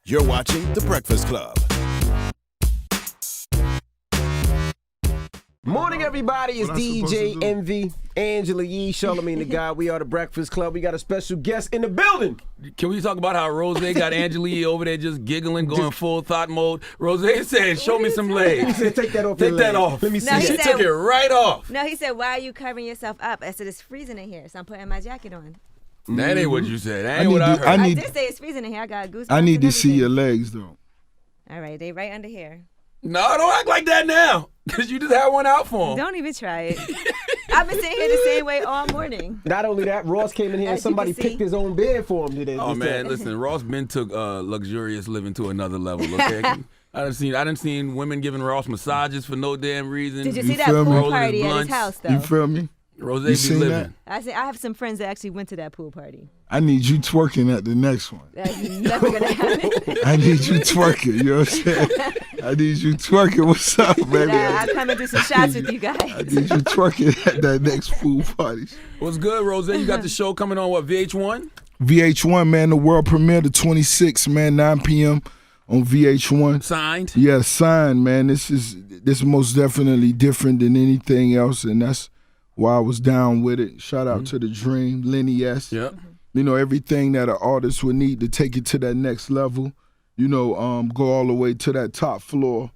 You're watching The Breakfast Club. Morning, everybody. It's DJ Envy, Angela Yee, Charlamagne the God. We are The Breakfast Club. We got a special guest in the building. Can we talk about how Rose got Angela Yee over there just giggling, going full thought mode? Rose said, show me some legs. He said, take that off. Take that off. Let me see No, that. She took it right off. No, he said, why are you covering yourself up? I said, it's freezing in here, so I'm putting my jacket on. That ain't what you said. That ain't what I heard. I did say it's freezing in here. I got goosebumps. I need and to see everything. your legs, though. All right, they right under here. No, don't act like that now, because you just had one out for him. Don't even try it. I've been sitting here the same way all morning. Not only that, Ross came in here and As you somebody can see. picked his own bed for him today. Oh, man, listen, Ross Ben took luxurious living to another level, okay? I done seen women giving Ross massages for no damn reason. Did you You see that feel me? pool Rolling party his at his blunts. house, though? You feel me? Rose You be seen living. I have some friends that actually went to that pool party. I need you twerking at the next one. That's never going to happen. I need you twerking, you know what I'm saying? I need you twerking. What's up, baby? I'll come and do some shots with you I guys. need you twerking at that next pool party. What's good, Rose? You got the show coming on, what, VH1? VH1, man, the world premiere, the 26th, man, 9 p.m. on VH1. Signed? Yeah, signed, man. This is most definitely different than anything else, and that's why I was down with it. Shout out to The Dream, Lenny S. Yep. You know, everything that an artist would need to take it to that next level, you know, go all the way to that top floor.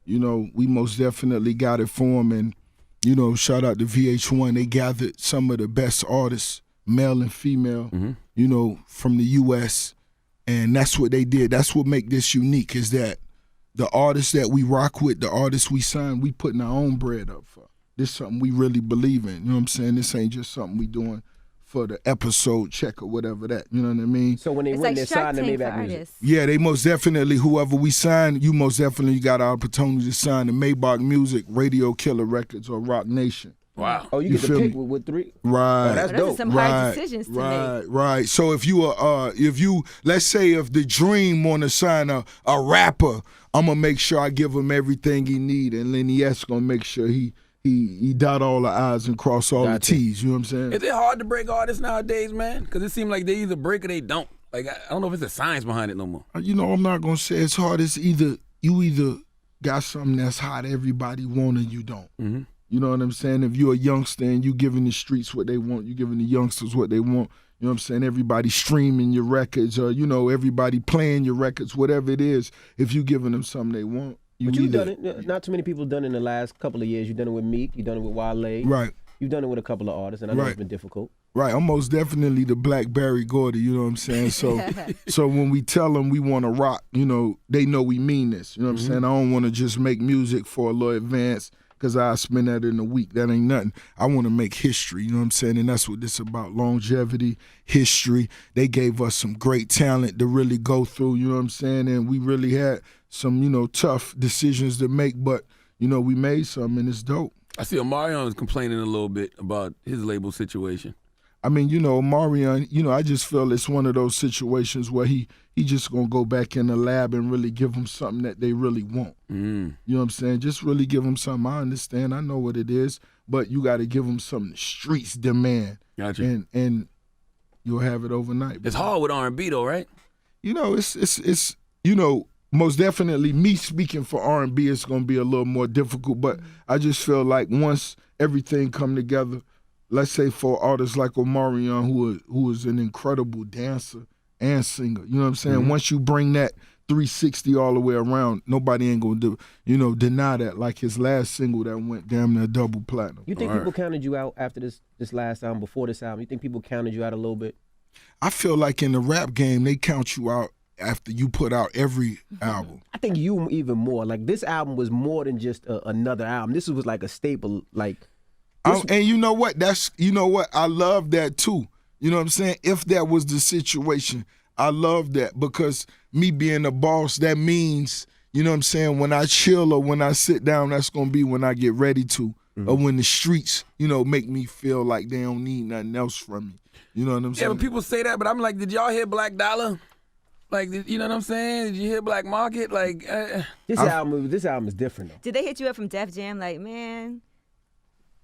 You know, we most definitely got it for them. And, you know, shout out to VH1. They gathered some of the best artists, male and female, you know, from the U.S., and that's what they did. That's what make this unique, is that the artists that we rock with, the artists we sign, we putting our own bread up for. This is something we really believe in. You know what I'm saying? This ain't just something we doing for the episode check or whatever that. You know what I mean? So when they It's win like their Shark sign, they Tank made for back music. artists. Yeah, they most definitely, whoever we sign, you most definitely got our opportunity to sign to Maybach Music, Radio Killer Records, or Rock Nation. Wow. Oh, you You get to feel pick me? with three? Right. Oh, that's Those are dope. some hard decisions to make. Right. So if let's say if the Dream want to sign a rapper, I'm gonna make sure I give him everything he need, and Lenny S gonna make sure he dot all the I's and cross all Gotcha. the T's. You know what I'm saying? Is it hard to break artists nowadays, man? Because it seems like they either break or they don't. Like, I don't know if it's the science behind it no more. You know, I'm not gonna say it's hard. It's you either got something that's hot, everybody want, or you don't. Mm-hmm. You know what I'm saying? If you're a youngster and you giving the streets what they want, you giving the youngsters what they want. You know what I'm saying? Everybody streaming your records, or you know, everybody playing your records, whatever it is. If you giving them something they want, But you've done it. Not too many people done it in the last couple of years. You've done it with Meek. You've done it with Wale. Right. You've done it with a couple of artists, and I know it's Right. been difficult. Right, I'm most definitely the Black Barry Gordy, you know what I'm saying? So when we tell them we want to rock, you know, they know we mean this. You know what I'm saying? I don't want to just make music for a little advance because I spend that in a week. That ain't nothing. I want to make history, you know what I'm saying? And that's what this about, longevity, history. They gave us some great talent to really go through, you know what I'm saying? And we really had some, you know, tough decisions to make, but, you know, we made something, and it's dope. I see Omarion is complaining a little bit about his label situation. I mean, you know, Marion, you know, I just feel it's one of those situations where he just going to go back in the lab and really give them something that they really want. You know what I'm saying? Just really give them something. I understand. I know what it is, but you got to give them something the streets demand. Gotcha. And you'll have it overnight. It's hard with R&B though, right? You know, it's you know, most definitely me speaking for R&B, it's going to be a little more difficult, but I just feel like once everything come together, let's say for artists like Omarion, who is an incredible dancer and singer, you know what I'm saying? Once you bring that 360 all the way around, nobody ain't gonna deny that. Like his last single that went damn near double platinum. You think people counted you out after this last album, before this album? You think people counted you out a little bit? I feel like in the rap game, they count you out after you put out every album. I think you even more. Like, this album was more than just another album. This was like a staple. Like, And you know what? I love that too. You know what I'm saying? If that was the situation, I love that, because me being a boss, that means, you know what I'm saying, when I chill or when I sit down, that's going to be when I get ready to, or when the streets, you know, make me feel like they don't need nothing else from me. You know what I'm saying? Yeah, but people say that, but I'm like, did y'all hear Black Dollar? Like, you know what I'm saying? Did you hear Black Market? Like, this album is different though. Did they hit you up from Def Jam like, man,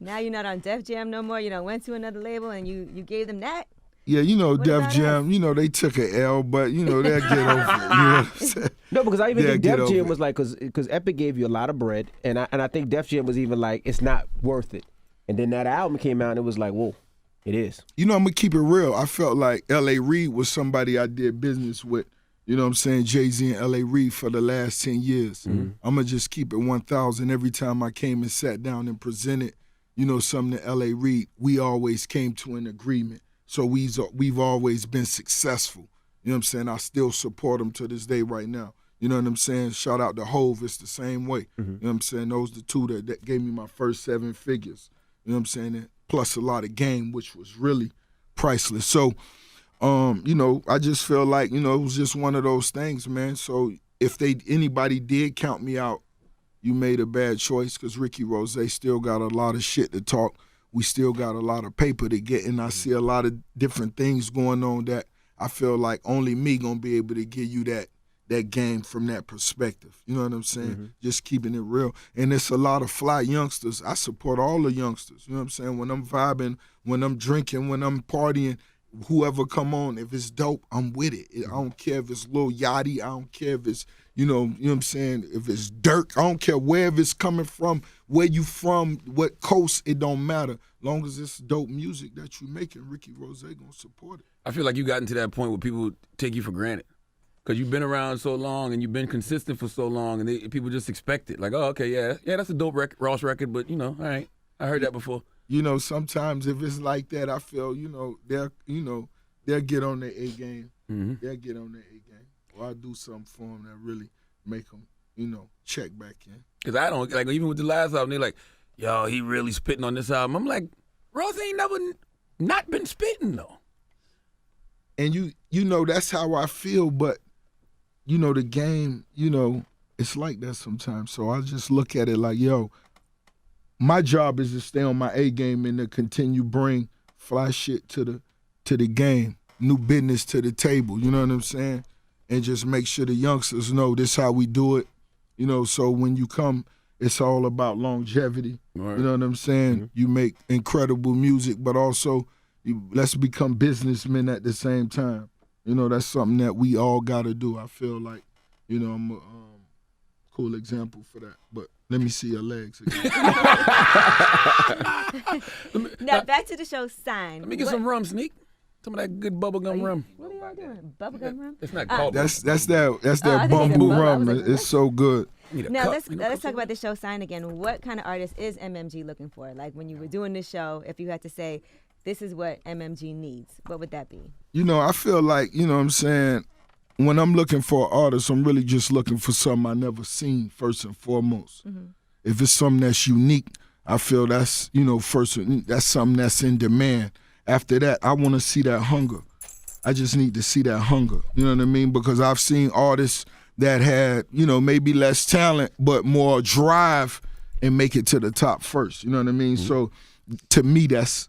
now you're not on Def Jam no more, you know, went to another label and you gave them that? Yeah, you know, What Def about Jam, you know, they took an L, but, you know, they'll get over it. You know what I'm saying? No, because I even They'll think get Def over Jam it. was like, because Epic gave you a lot of bread, and I think Def Jam was even like, it's not worth it. And then that album came out, and it was like, whoa, it is. You know, I'm going to keep it real. I felt like L.A. Reid was somebody I did business with. You know what I'm saying? Jay-Z and L.A. Reid for the last 10 years. I'm going to just keep it 1,000. Every time I came and sat down and presented, you know, something to L.A. Reid, we always came to an agreement. So we've always been successful. You know what I'm saying? I still support him to this day right now. You know what I'm saying? Shout out to Hove. It's the same way. You know what I'm saying? Those the two that gave me my first 7 figures. You know what I'm saying? And plus a lot of game, which was really priceless. So, you know, I just feel like, you know, it was just one of those things, man. So if anybody did count me out, you made a bad choice, because Ricky Rose still got a lot of shit to talk. We still got a lot of paper to get, and I see a lot of different things going on that I feel like only me gonna be able to give you that game from that perspective. You know what I'm saying? Just keeping it real. And it's a lot of fly youngsters. I support all the youngsters. You know what I'm saying? When I'm vibing, when I'm drinking, when I'm partying, whoever come on, if it's dope, I'm with it. I don't care if it's Lil Yachty. I don't care if it's, you know what I'm saying, if it's Dirk. I don't care where it's coming from, where you from, what coast, it don't matter. Long as it's dope music that you making, Ricky Rose gonna support it. I feel like you got into that point where people take you for granted. Because you've been around so long and you've been consistent for so long, and people just expect it. Like, oh, okay, yeah, that's a dope Ross record, but, you know, all right, I heard that before. You know, sometimes if it's like that, I feel, you know, they'll get on their A game. They'll get on their A game. Or I'll do something for them that really make them, you know, check back in. Because I don't, like, even with the last album, they're like, yo, he really spitting on this album. I'm like, Ross ain't never not been spitting, though. And you know, that's how I feel, but, you know, the game, you know, it's like that sometimes. So I just look at it like, yo, my job is to stay on my A game and to continue bring fly shit to the game, new business to the table, you know what I'm saying? And just make sure the youngsters know this how we do it. You know, so when you come, it's all about longevity. Right. You know what I'm saying? You make incredible music, but also let's become businessmen at the same time. You know, that's something that we all got to do. I feel like, you know, I'm a cool example for that. But let me see your legs again. Now, back to the show Sign. Let me get some rum, Sneak. Some of that good bubblegum rum. What are y'all doing? Bubblegum rum? It's not called That's that bumble bamboo rum. rum. I was like, It's so good. Now let's talk about the show Sign again. What kind of artist is MMG looking for? Like when you were doing this show, if you had to say, this is what MMG needs, what would that be? You know, I feel like, you know what I'm saying, when I'm looking for an artist, I'm really just looking for something I never seen, first and foremost. If it's something that's unique, I feel that's, you know, that's something that's in demand. After that, I want to see that hunger. I just need to see that hunger. You know what I mean? Because I've seen artists that had, you know, maybe less talent, but more drive and make it to the top first. You know what I mean? So to me, that's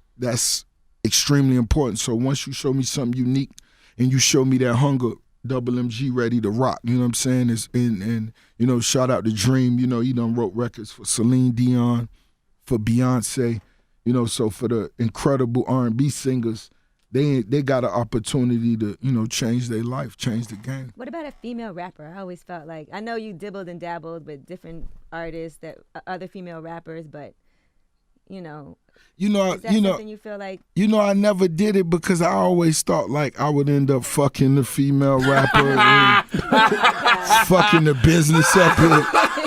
extremely important. So once you show me something unique and you show me that hunger, Double MG ready to rock. You know what I'm saying? And you know, shout out to Dream. You know, he done wrote records for Celine Dion, for Beyonce. You know, so for the incredible R&B singers, they got an opportunity to, you know, change their life, change the game. What about a female rapper? I always felt like, I know you dibbled and dabbled with different artists, that other female rappers, but you know, is that something you feel like? You know, I never did it because I always thought like I would end up fucking the female rapper and fucking the business up here.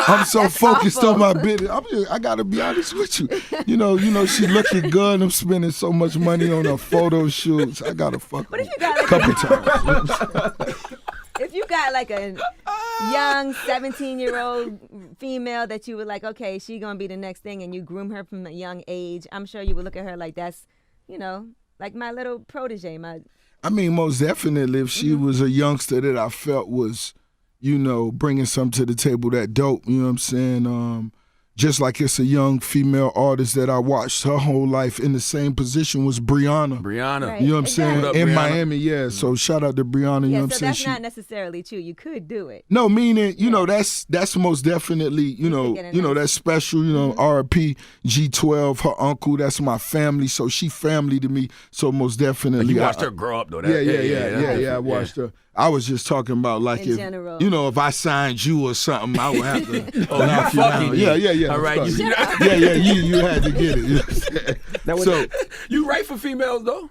I'm so That's focused awful. on my business. I gotta be honest with you. You know, she looking good. I'm spending so much money on her photo shoots. I gotta fuck What her if you got a like couple times. if you got like a young 17-year-old female that you were like, okay, she gonna be the next thing, and you groom her from a young age, I'm sure you would look at her like that's, you know, like my little protege. I mean, most definitely, if she was a youngster that I felt was, you know, bringing something to the table that dope, you know what I'm saying? just like it's a young female artist that I watched her whole life in the same position was Brianna. Right. You know what I'm saying? What up, In Brianna? Miami, yeah. So shout out to Brianna, you know Yeah, what I'm so saying? that's not necessarily true. You could do it. No, meaning, you know, that's most definitely, you know, that's special, you know, RP, G12, her uncle, that's my family, so she family to me, so most definitely. You watched her grow up, though. I watched her. I was just talking about like In if, general. you know, if I signed you or something, I would have to Oh, knock you you fucking down. you. Yeah. All right. of course. You had to get it. Now, So, You right for females, though?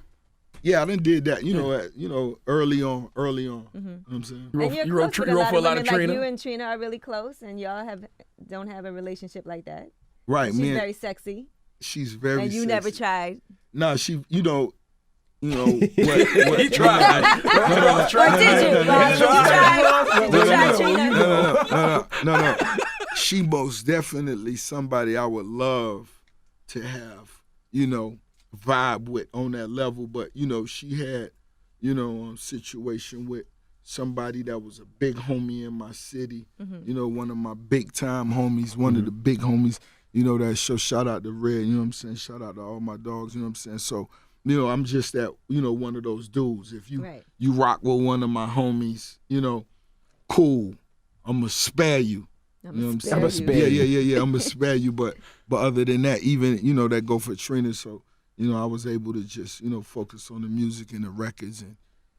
yeah, I done did that, you know, early on. You know what I'm saying? You And you're wrote close with for a lot women, of Trina? Like you and Trina are really close, and y'all don't have a relationship like that. Right, She's man. very sexy, She's very and you sexy. never tried. Nah, she, you know what He tried. Or did you? Did you try Trina? No. She most definitely somebody I would love to have, you know, vibe with on that level. But, you know, she had, you know, a situation with somebody that was a big homie in my city, you know, one of my big time homies, one of the big homies, you know, that shout out to Red, you know what I'm saying? Shout out to all my dogs, you know what I'm saying? So, you know, I'm just that, you know, one of those dudes. If you Right. you rock with one of my homies, you know, cool. I'm gonna spare you. You know what I'm saying? I'ma spare you. Yeah. I'm gonna spare you. But other than that, even, you know, that go for Trina. So, you know, I was able to just, you know, focus on the music and the records, and,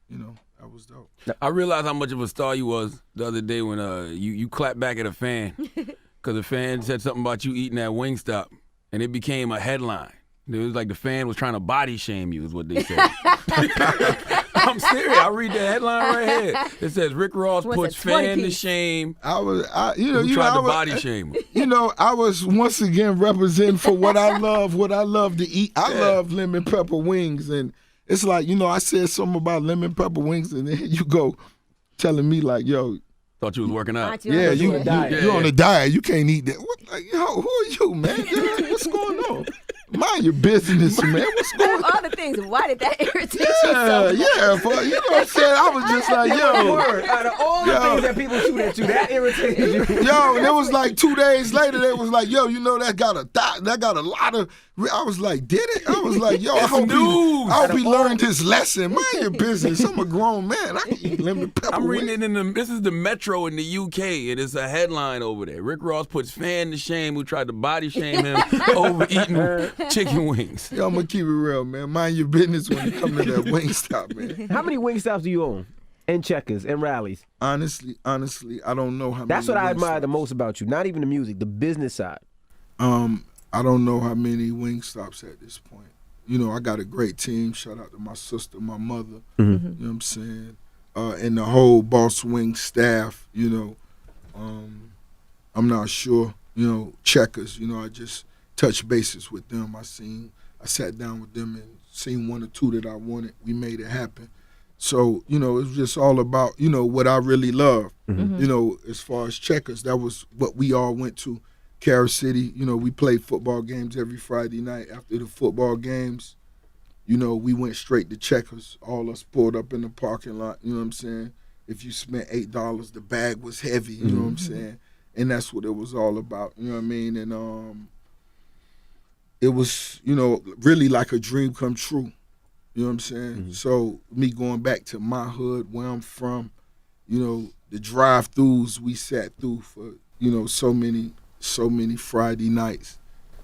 you know, that was dope. I realized how much of a star you was the other day when you clapped back at a fan because a fan said something about you eating at Wingstop, and it became a headline. It was like the fan was trying to body shame you, is what they said. I'm serious. I'll read the headline right here. It says Rick Ross What's puts it, 20 fan to piece? shame You who tried I to was, body shame him. You know, I was once again representing for what I love to eat. I love lemon pepper wings, and it's like, you know, I said something about lemon pepper wings, and then you go telling me like, yo, Thought you was working out. Aren't you yeah, on you, the you diet? you're on a diet. You can't eat that. What, like, yo, who are you, man? What's going on? Mind your business, man. What's going on? All the things. Why did that irritate you so much? But you know what I'm saying? I was just like, yo. Word. Out of all the things that people shoot at you, that irritated you. Yo, and it was like 2 days later, they was like, yo, you know, that got a lot of. I was like, did it? I was like, yo, I hope he learned his lesson. Mind your business. I'm a grown man. I can eat lemon pepper. I'm reading wings. it in this is the Metro in the UK. It is a headline over there. Rick Ross puts fan to shame who tried to body shame him over eating chicken wings. Yo, I'm gonna keep it real, man. Mind your business when you come to that Wingstop, man. How many Wingstops do you own? And Checkers and Rallies. Honestly, I don't know how many. That's what I admire the Wingstops. most about you. Not even the music, the business side. I don't know how many Wingstops at this point. You know, I got a great team. Shout out to my sister, my mother. You know what I'm saying? And the whole Boss Wing staff, you know. I'm not sure, you know, Checkers, you know, I just touched bases with them. I sat down with them and seen one or two that I wanted. We made it happen. So, you know, it was just all about, you know, what I really love. You know, as far as Checkers, that was what we all went to. Carol City, you know, we played football games every Friday night. After the football games, you know, we went straight to Checkers. All us pulled up in the parking lot, you know what I'm saying? If you spent $8, the bag was heavy, you know what I'm saying? And that's what it was all about, you know what I mean? And it was, you know, really like a dream come true, you know what I'm saying? So me going back to my hood, where I'm from, you know, the drive-thrus we sat through for, you know, so many Friday nights.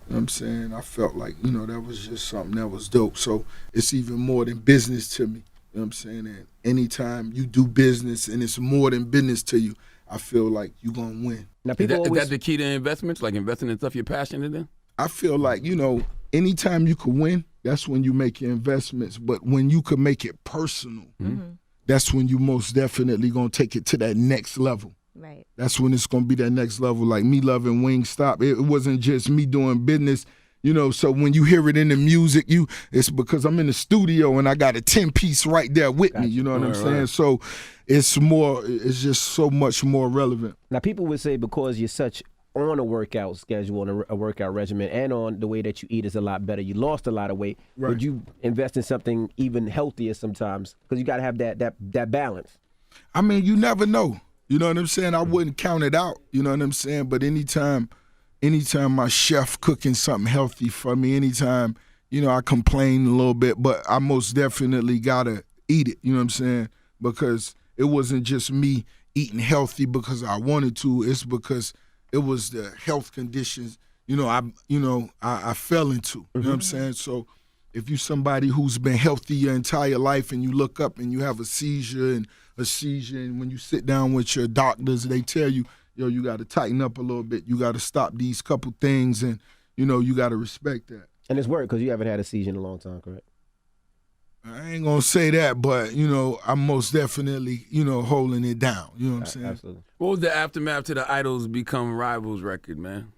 You know what I'm saying? I felt like, you know, that was just something that was dope. So it's even more than business to me. You know what I'm saying? And anytime you do business and it's more than business to you, I feel like you're going to win. Now, Is people that always, the key to investments? Like investing in stuff you're passionate in? I feel like, you know, anytime you can win, that's when you make your investments. But when you can make it personal, that's when you most definitely going to take it to that next level. Right. That's when it's going to be that next level. Like me loving Wingstop, it wasn't just me doing business, you know, so when you hear it in the music, it's because I'm in the studio and I got a 10-piece right there with me, you know what I'm saying? So it's just so much more relevant. now, people would say because you're such on a workout schedule, on a workout regimen, and on the way that you eat is a lot better. You lost a lot of weight. Right. Would you invest in something even healthier sometimes? Because you got to have that balance. I mean, you never know. You know what I'm saying? I wouldn't count it out. You know what I'm saying? But anytime, anytime my chef cooking something healthy for me, anytime, I complain a little bit, but I most definitely gotta eat it, you know what I'm saying? Because it wasn't just me eating healthy because I wanted to, it's because it was the health conditions, I fell into, you know what I'm saying? So if you somebody who's been healthy your entire life and you look up and you have a seizure, and when you sit down with your doctors, they tell you, you got to tighten up a little bit. You got to stop these couple things, and, you got to respect that. And it's work because you haven't had a seizure in a long time, correct? I ain't going to say that, but, I'm most definitely, holding it down. You know what I'm saying? Absolutely. What was the aftermath to the Idols Become Rivals record, man?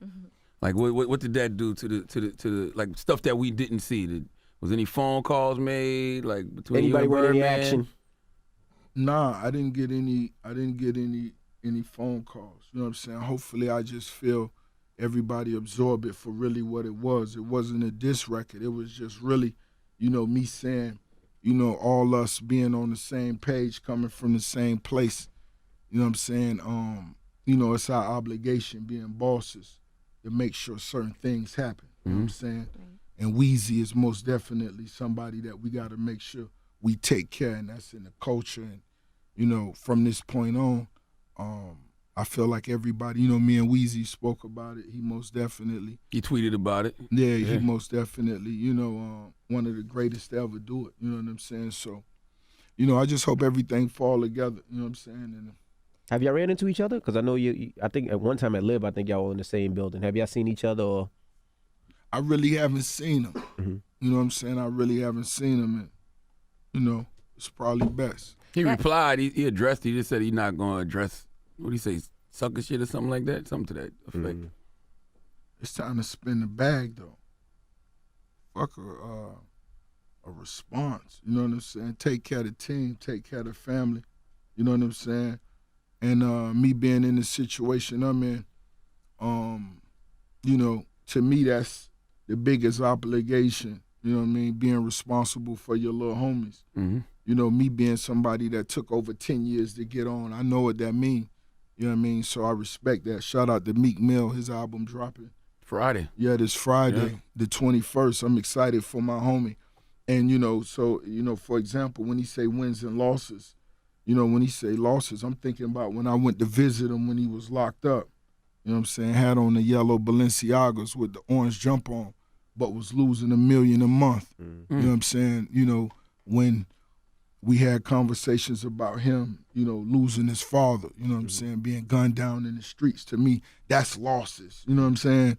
Like, what did that do to the like stuff that we didn't see? Was any phone calls made, like, between anybody you and with any Birdman? action? Nah, I didn't get any phone calls. You know what I'm saying? Hopefully I just feel everybody absorb it for really what it was. It wasn't a diss record. It was just really, me saying, all us being on the same page, coming from the same place. You know what I'm saying? It's our obligation being bosses to make sure certain things happen. You know what I'm saying? And Weezy is most definitely somebody that we got to make sure we take care, and that's in the culture. And, from this point on, I feel like everybody, me and Weezy spoke about it. He most definitely. He tweeted about it. Yeah, he most definitely, one of the greatest to ever do it. You know what I'm saying? So, I just hope everything fall together. You know what I'm saying? And Have y'all ran into each other? Because I know I think at one time at Lib, I think y'all were in the same building. Have y'all seen each other? Or I really haven't seen him. You know what I'm saying? I really haven't seen him, and, it's probably best. He replied, he addressed, he just said he's not going to address, what do you say, sucker shit or something like that? Something to that effect. It's time to spin the bag, though. Fuck a response. You know what I'm saying? Take care of the team, take care of the family. You know what I'm saying? And me being in the situation I'm in, to me that's the biggest obligation. You know what I mean? Being responsible for your little homies. Me being somebody that took over 10 years to get on, I know what that means. You know what I mean? So I respect that. Shout out to Meek Mill, his album dropping Friday. Yeah, this Friday, the 21st. I'm excited for my homie. And, for example, when he say wins and losses, when he say losses, I'm thinking about when I went to visit him when he was locked up. You know what I'm saying? Had on the yellow Balenciagas with the orange jump on, but was losing $1 million a month. You know what I'm saying? When we had conversations about him, losing his father, you know what I'm saying, being gunned down in the streets. To me, that's losses. You know what I'm saying?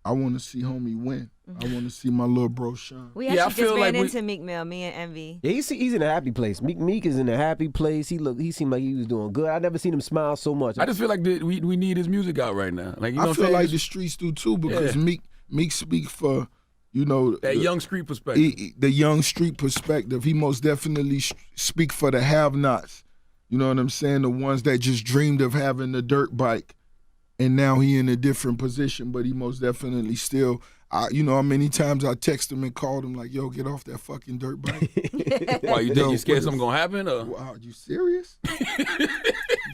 I want to see homie win. I want to see my little bro shine. We actually just ran into Meek Mill, me and Envy. Yeah, he's in a happy place. Meek is in a happy place. He seemed like he was doing good. I never seen him smile so much. I just feel like we need his music out right now. Like, I feel like the streets do too, because Meek speak for, that young street perspective. The young street perspective. He most definitely speak for the have-nots. You know what I'm saying? The ones that just dreamed of having the dirt bike, and now he in a different position, but he most definitely still. How many times I text him and called him like, yo, get off that fucking dirt bike. Why, you think you scared something gonna happen? Or? Wow, you serious? You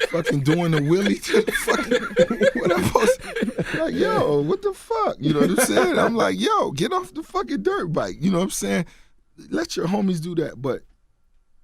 fucking doing the wheelie to the fucking, what I'm supposed to, like, yo, what the fuck? You know what I'm saying? I'm like, yo, get off the fucking dirt bike. You know what I'm saying? Let your homies do that. But,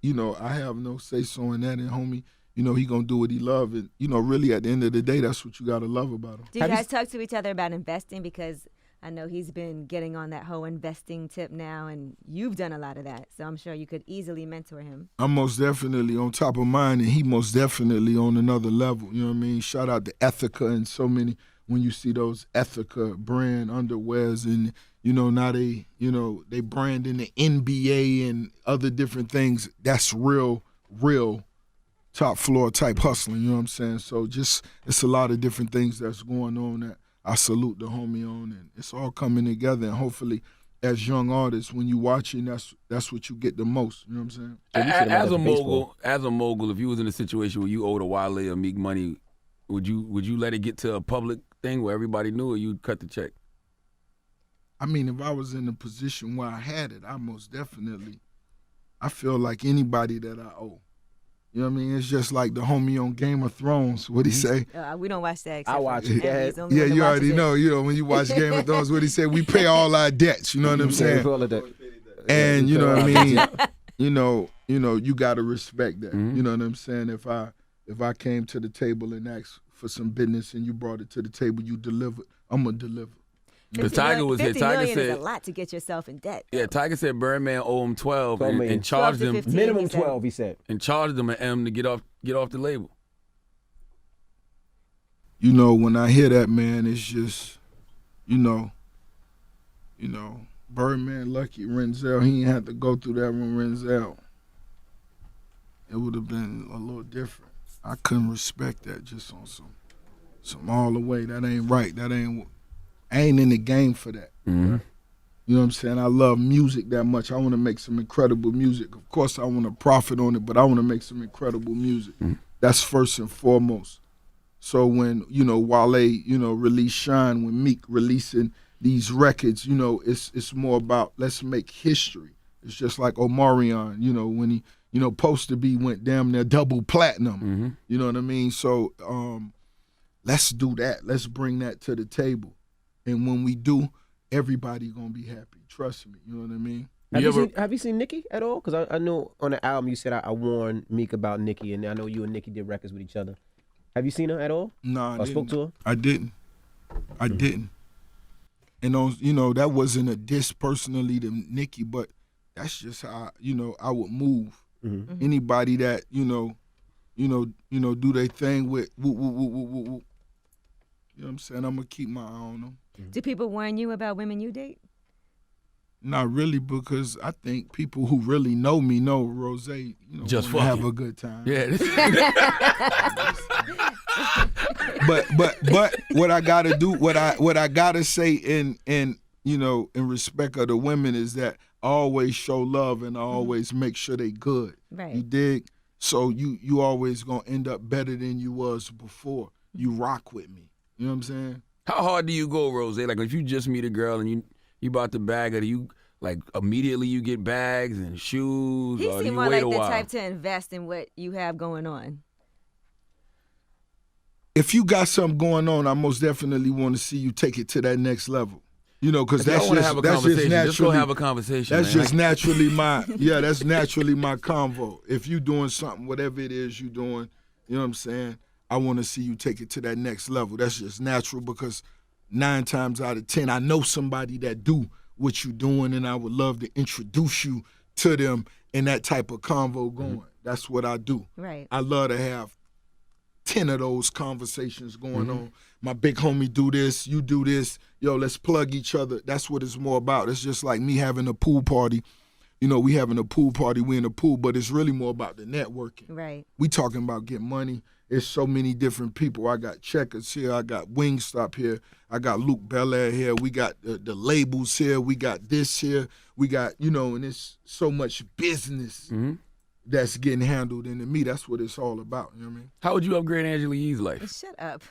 I have no say-so in that, and homie, he gonna do what he love. And, really at the end of the day, that's what you gotta love about him. Do you guys talk to each other about investing? Because I know he's been getting on that whole investing tip now, and you've done a lot of that. So I'm sure you could easily mentor him. I'm most definitely on top of mine, and he most definitely on another level. You know what I mean? Shout out to Ethica and so many. When you see those Ethica brand underwears, and now they brand in the NBA and other different things. That's real top floor type hustling. You know what I'm saying? So it's a lot of different things that's going on that I salute the homie on, and it's all coming together. And hopefully, as young artists, when you watching, that's what you get the most. You know what I'm saying? As a mogul, if you was in a situation where you owed a Wale or Meek money, would you let it get to a public thing where everybody knew, or you'd cut the check? I mean, if I was in a position where I had it, I most definitely. I feel like anybody that I owe, You know what I mean? It's just like the homie on Game of Thrones. What'd he say? We don't watch that. I watch it. it. Yeah, you already know. You know, when you watch Game of Thrones, what he say? We pay all our debts. You know what I'm saying? And you know what I mean? You know, you gotta respect that. You know what I'm saying? If I came to the table and asked for some business and you brought it to the table, you delivered, I'm gonna deliver. Because Tiger was here. 50 Tiger million said is a lot to get yourself in debt. Yeah, Tiger said Birdman owe him 12 12 million. and charged 12 to him 15. Minimum he said. 12, he said. and charged him an M to get off the label. You know, when I hear that, man, it's just, you know, Birdman, Lucky, Renzel, he ain't had to go through that with Renzel. It would have been a little different. I couldn't respect that just on some all the way. That ain't right. I ain't in the game for that. Mm-hmm. You know what I'm saying? I love music that much. I want to make some incredible music. Of course, I want to profit on it, but I want to make some incredible music. That's first and foremost. So when, Wale, release Shine, when Meek releasing these records, it's more about let's make history. It's just like Omarion, when he, Poster B went damn near double platinum. You know what I mean? So let's do that. Let's bring that to the table. And when we do, everybody gonna be happy. Trust me. You know what I mean? Have you seen Nicki at all? Because I know on the album you said I warned Meek about Nicki, and I know you and Nicki did records with each other. Have you seen her at all? No, I spoke to her? I didn't. And that wasn't a diss personally to Nicki, but that's just how I would move. Anybody that do their thing with woo, woo, woo, woo, woo, woo. You know what I'm saying? I'm gonna keep my eye on them. Do people warn you about women you date? Not really, because I think people who really know me know Rose, Just wanna have fucking. a good time. Yeah. But what I gotta do, what I gotta say in respect of the women is that I always show love and I always make sure they good. Right. You dig? So you always gonna end up better than you was before. You rock with me. You know what I'm saying? How hard do you go, Rose? Like if you just meet a girl and you about to bag her, do you like immediately you get bags and shoes? He or do seemed you more wait like a the while? type to invest in what you have going on. If you got something going on, I most definitely want to see you take it to that next level. Because If y'all that's wanna just have a that's just conversation, naturally. just go have a conversation. That's man. just naturally that's naturally my convo. If you doing something, whatever it is you doing, you know what I'm saying? I want to see you take it to that next level. That's just natural because 9 times out of 10, I know somebody that do what you doing, and I would love to introduce you to them in that type of convo going. That's what I do. Right. I love to have 10 of those conversations going on. My big homie do this, you do this. Yo, let's plug each other. That's what it's more about. It's just like me having a pool party. We having a pool party, we in the pool, but it's really more about the networking. Right. We talking about get money. It's so many different people. I got Checkers here. I got Wingstop here. I got Luke Belair here. We got the labels here. We got this here. We got, and it's so much business that's getting handled. And to me, that's what it's all about. You know what I mean? How would you upgrade Angela Yee's life? Shut up.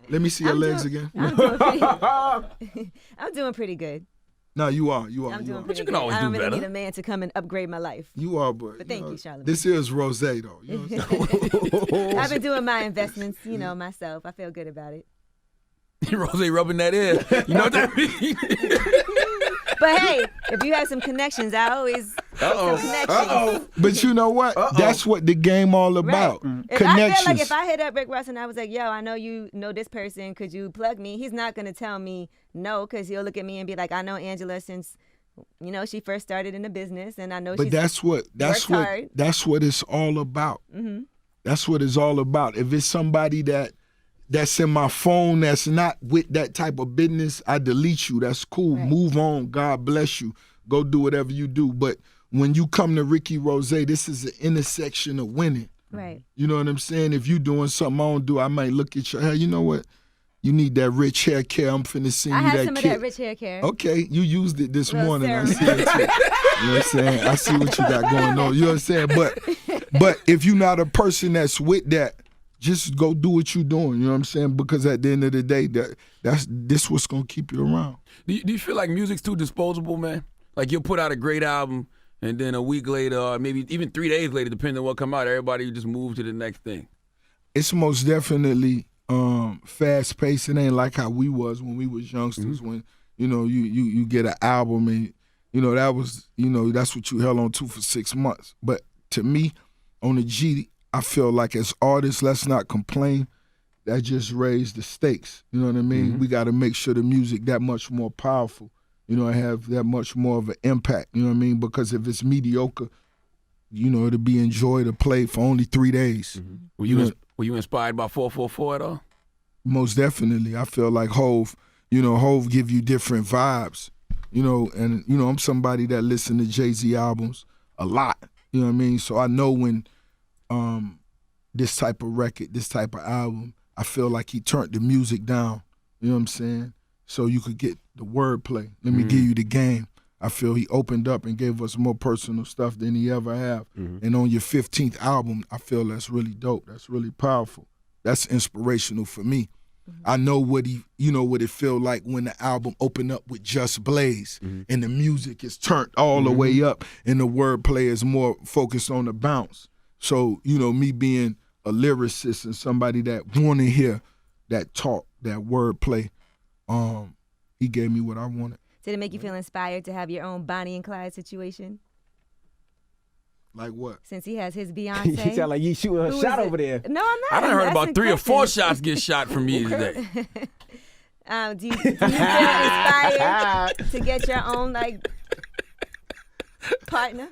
Let me see your legs again. I'm doing pretty good. No, you are. I'm You doing are. pretty But you can good. always I don't do really better. need a man to come and upgrade my life. You are, but thank you, Charlamagne. This is Rose, though. You know what I'm saying? I've been doing my investments, myself. I feel good about it. Rose rubbing that in. You know what that means? But hey, if you have some connections, I always make some connections. But you know what? That's what the game all about. If I feel like if I hit up Rick Ross and I was like, yo, I know you know this person, could you plug me? He's not going to tell me no, because he'll look at me and be like, I know Angela since, she first started in the business, and I know But she's that's what hard. that's what it's all about. That's what it's all about. If it's somebody that's in my phone that's not with that type of business, I delete you. That's cool. Right. Move on. God bless you. Go do whatever you do. But when you come to Ricky Rose, this is an intersection of winning. Right. You know what I'm saying? If you doing something I don't do, I might look at your hair. You know what? You need that rich hair care. I'm finna send I you have that some kit. of that rich hair care. Okay, you used it this Little morning. I serum. see it too. You know what I'm saying? I see what you got going on. You know what I'm saying? But if you're not a person that's with that, just go do what you're doing. You know what I'm saying? Because at the end of the day, that's what's gonna keep you around. Do you feel like music's too disposable, man? Like you'll put out a great album, and then a week later, or maybe even 3 days later, depending on what come out, everybody just move to the next thing. It's most definitely fast paced. It ain't like how we was when we was youngsters. When you get an album and that was that's what you held on to for 6 months. But to me, on the G, I feel like as artists, let's not complain. That just raised the stakes. You know what I mean? We got to make sure the music that much more powerful. Have that much more of an impact. You know what I mean? Because if it's mediocre, it'll be enjoyed to play for only 3 days. Were you inspired by 444 at all? Most definitely. I feel like Hov give you different vibes. And I'm somebody that listen to Jay-Z albums a lot. You know what I mean? So I know when this type of record, this type of album, I feel like he turned the music down. You know what I'm saying? So you could get the wordplay. Let me give you the game. I feel he opened up and gave us more personal stuff than he ever have. And on your 15th album, I feel that's really dope. That's really powerful. That's inspirational for me. I know what what it feel like when the album opened up with Just Blaze and the music is turned all the way up and the wordplay is more focused on the bounce. So, me being a lyricist and somebody that want to hear that talk, that wordplay, he gave me what I wanted. Did it make you feel inspired to have your own Bonnie and Clyde situation? Like what? Since he has his Beyonce. You sound like you shooting a shot over there. No, I'm not. I done heard That's about a 3 or 4 question. shots get shot from me today. Do you feel inspired to get your own partner?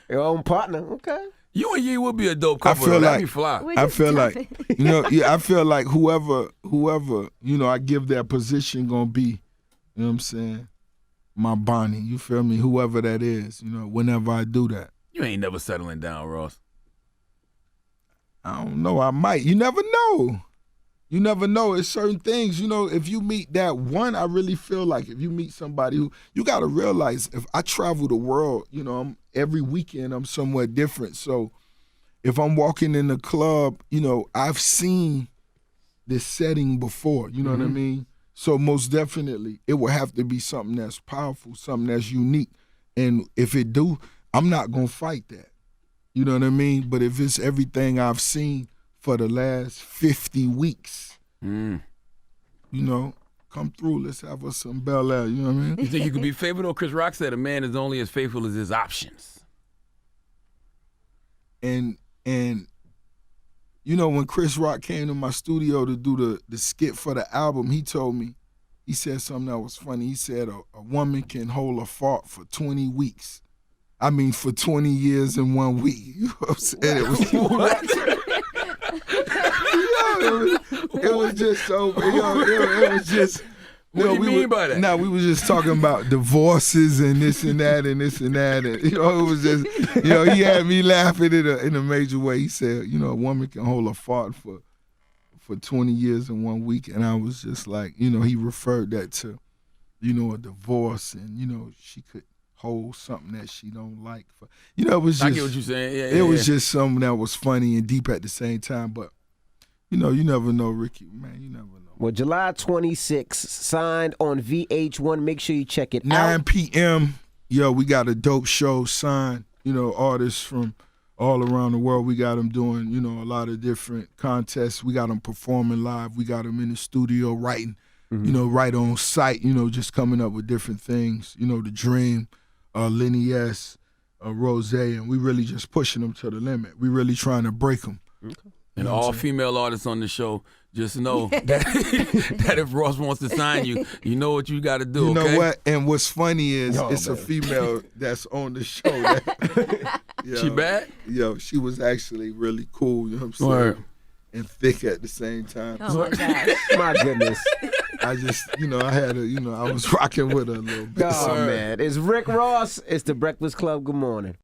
Your own partner, okay. You and Ye would be a dope couple. feel That'd like- be fly. We're I just feel talking. like, I feel like whoever, I give that position gonna be, you know what I'm saying, my Bonnie. You feel me? Whoever that is, whenever I do that. You ain't never settling down, Ross. I don't know. I might. You never know. You never know. It's certain things, if you meet that one, I really feel like if you meet somebody who, you got to realize if I travel the world, every weekend I'm somewhere different. So if I'm walking in the club, I've seen this setting before, you know what I mean? So most definitely it will have to be something that's powerful, something that's unique. And if it do, I'm not going to fight that. You know what I mean? But if it's everything I've seen for the last 50 weeks, come through. Let's have us some Bel Air. You know what I mean? You think you could be faithful? Chris Rock said a man is only as faithful as his options. And when Chris Rock came to my studio to do the skit for the album, he told me, he said something that was funny. He said a woman can hold a fart for 20 weeks. I mean, for 20 years in 1 week. You know what I'm saying? It was just so, it was just. What do you mean by that? No, we was just talking about divorces and this and that and this and that. And, it was just, he had me laughing in a major way. He said, a woman can hold a fart for 20 years in 1 week. And I was just like, he referred that to, a divorce and, she could hold something that she don't like. It was just. I get what you're saying. Yeah, it was just something that was funny and deep at the same time. But, you never know, Ricky. Man, you never know. Well, July 26th, signed on VH1. Make sure you check it 9 out. p.m. Yo, we got a dope show signed. Artists from all around the world. We got them doing, a lot of different contests. We got them performing live. We got them in the studio writing, right on site, just coming up with different things. The Dream, Lenny S, Rose, and we really just pushing them to the limit. We really trying to break them. Okay. And all female artists on the show, just know that if Ross wants to sign you, you know what you got to do. You know okay? what? And what's funny is it's a female that's on the show. She bad? Yo, she was actually really cool. You know what I'm saying? Word. And thick at the same time. Oh my gosh. My goodness. I just, I had I was rocking with her a little bit. Oh, man. It's Rick Ross. It's the Breakfast Club. Good morning.